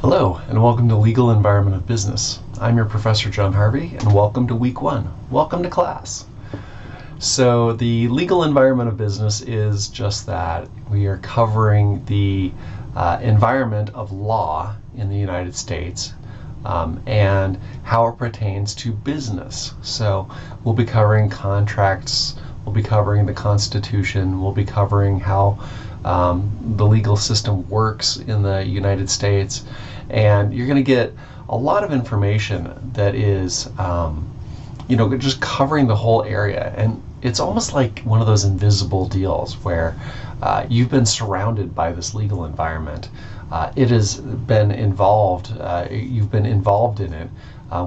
Hello, and welcome to Legal Environment of Business. I'm your Professor John Harvey, and welcome to Week 1. Welcome to class. So the legal environment of business is just that. We are covering the environment of law in the United States and how it pertains to business. So we'll be covering contracts, we'll be covering the Constitution, we'll be covering how the legal system works in the United States, and you're going to get a lot of information that is just covering the whole area. And it's almost like one of those invisible deals where you've been surrounded by this legal environment. It has been involved, you've been involved in it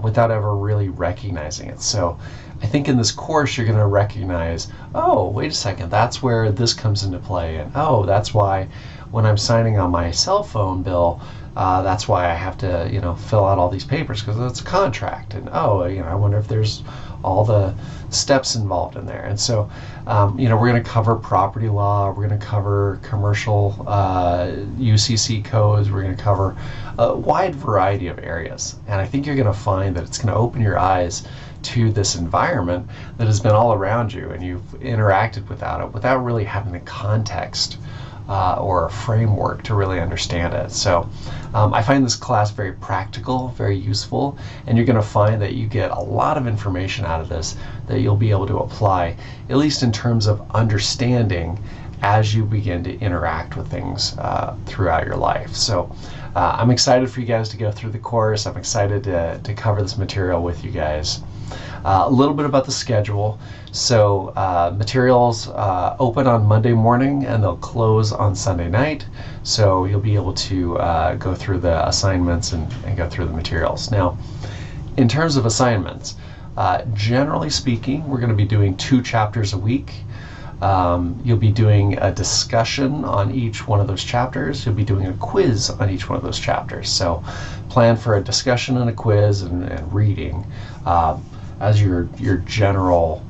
without ever really recognizing it. So I think in this course you're going to recognize, oh, wait a second, that's where this comes into play, and oh, that's why when I'm signing on my cell phone bill, that's why I have to, fill out all these papers, because it's a contract, and oh, I wonder if there's all the steps involved in there. And so, we're going to cover property law, we're going to cover commercial UCC codes, we're going to cover a wide variety of areas. And I think you're going to find that it's going to open your eyes to this environment that has been all around you, and you've interacted without really having the context or a framework to really understand it. So I find this class very practical, very useful, and you're going to find that you get a lot of information out of this that you'll be able to apply, at least in terms of understanding as you begin to interact with things throughout your life. So I'm excited for you guys to go through the course. I'm excited to cover this material with you guys. A little bit about the schedule. So materials open on Monday morning and they'll close on Sunday night. So you'll be able to go through the assignments and go through the materials. Now, in terms of assignments, generally speaking, we're going to be doing 2 chapters a week. You'll be doing a discussion on each one of those chapters. You'll be doing a quiz on each one of those chapters. So plan for a discussion and a quiz and reading as your general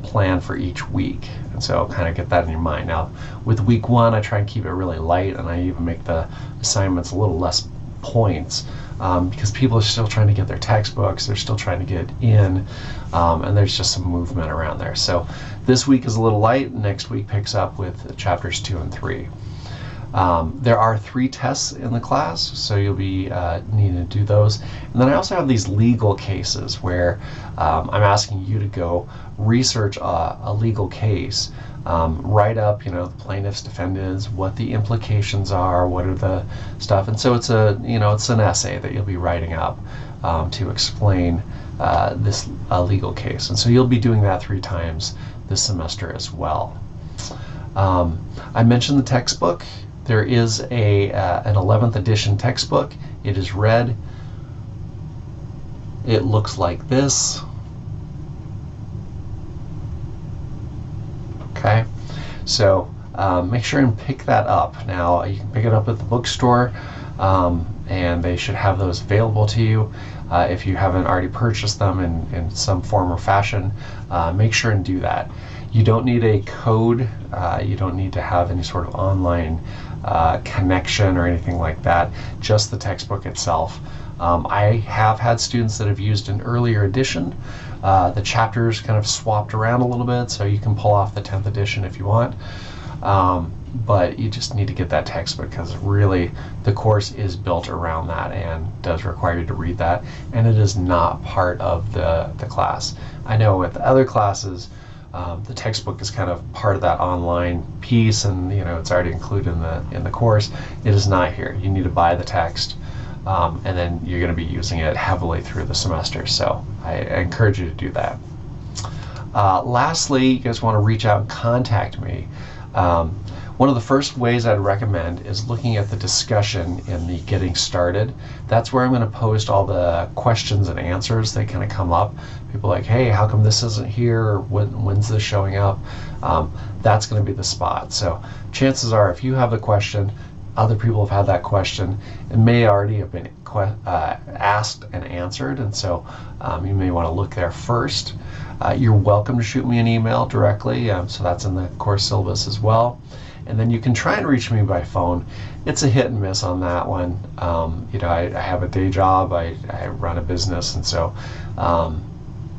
plan for each week. And so kind of get that in your mind. Now, with week 1, I try and keep it really light, and I even make the assignments a little less points because people are still trying to get their textbooks, they're still trying to get in, and there's just some movement around there. So this week is a little light. Next week picks up with chapters 2 and 3. There are 3 tests in the class, so you'll be needing to do those. And then I also have these legal cases where I'm asking you to go research a legal case, write up, the plaintiffs, defendants, what the implications are, what are the stuff. And so it's an essay that you'll be writing up to explain this legal case. And so you'll be doing that 3 times this semester as well. I mentioned the textbook. There is an 11th edition textbook. It is red. It looks like this. Okay, so make sure and pick that up. Now, you can pick it up at the bookstore, and they should have those available to you. If you haven't already purchased them in some form or fashion, make sure and do that. You don't need a code. You don't need to have any sort of online connection or anything like that, just the textbook itself. I have had students that have used an earlier edition. The chapters kind of swapped around a little bit, so you can pull off the 10th edition if you want. But you just need to get that textbook because really the course is built around that and does require you to read that, and it is not part of the class. I know with other classes, the textbook is kind of part of that online piece, and it's already included in the course. It is not here. You need to buy the text, and then you're going to be using it heavily through the semester. So I encourage you to do that. Lastly, you guys want to reach out and contact me. One of the first ways I'd recommend is looking at the discussion in the Getting Started. That's where I'm going to post all the questions and answers that kind of come up. People are like, hey, how come this isn't here? Or when's this showing up? That's going to be the spot. So chances are, if you have a question, other people have had that question. It may already have been asked and answered, and so you may want to look there first. You're welcome to shoot me an email directly, so that's in the course syllabus as well. And then you can try and reach me by phone. It's a hit and miss on that one. I have a day job, I run a business, and so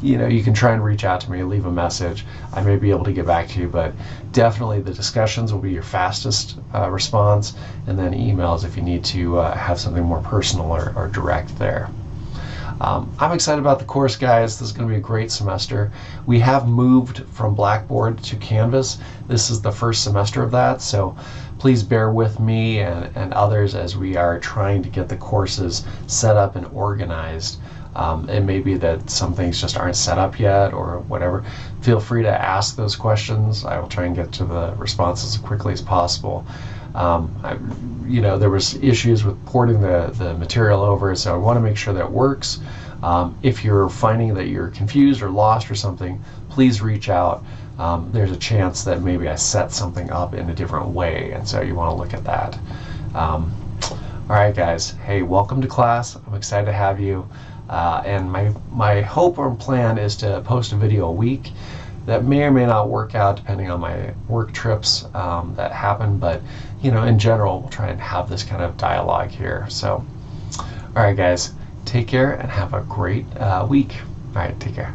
you can try and reach out to me, leave a message. I may be able to get back to you, but definitely the discussions will be your fastest response, and then emails if you need to have something more personal or direct there. I'm excited about the course, guys. This is going to be a great semester. We have moved from Blackboard to Canvas. This is the first semester of that, so please bear with me and others as we are trying to get the courses set up and organized. It may be that some things just aren't set up yet or whatever. Feel free to ask those questions. I will try and get to the responses as quickly as possible. There was issues with porting the material over, so I want to make sure that works. If you're finding that you're confused or lost or something, please reach out. There's a chance that maybe I set something up in a different way, and so you want to look at that. All right, guys. Hey, welcome to class. I'm excited to have you. And my hope or plan is to post a video a week. That may or may not work out depending on my work trips that happen, but in general, we'll try and have this kind of dialogue here. So, all right, guys, take care and have a great week. All right, take care.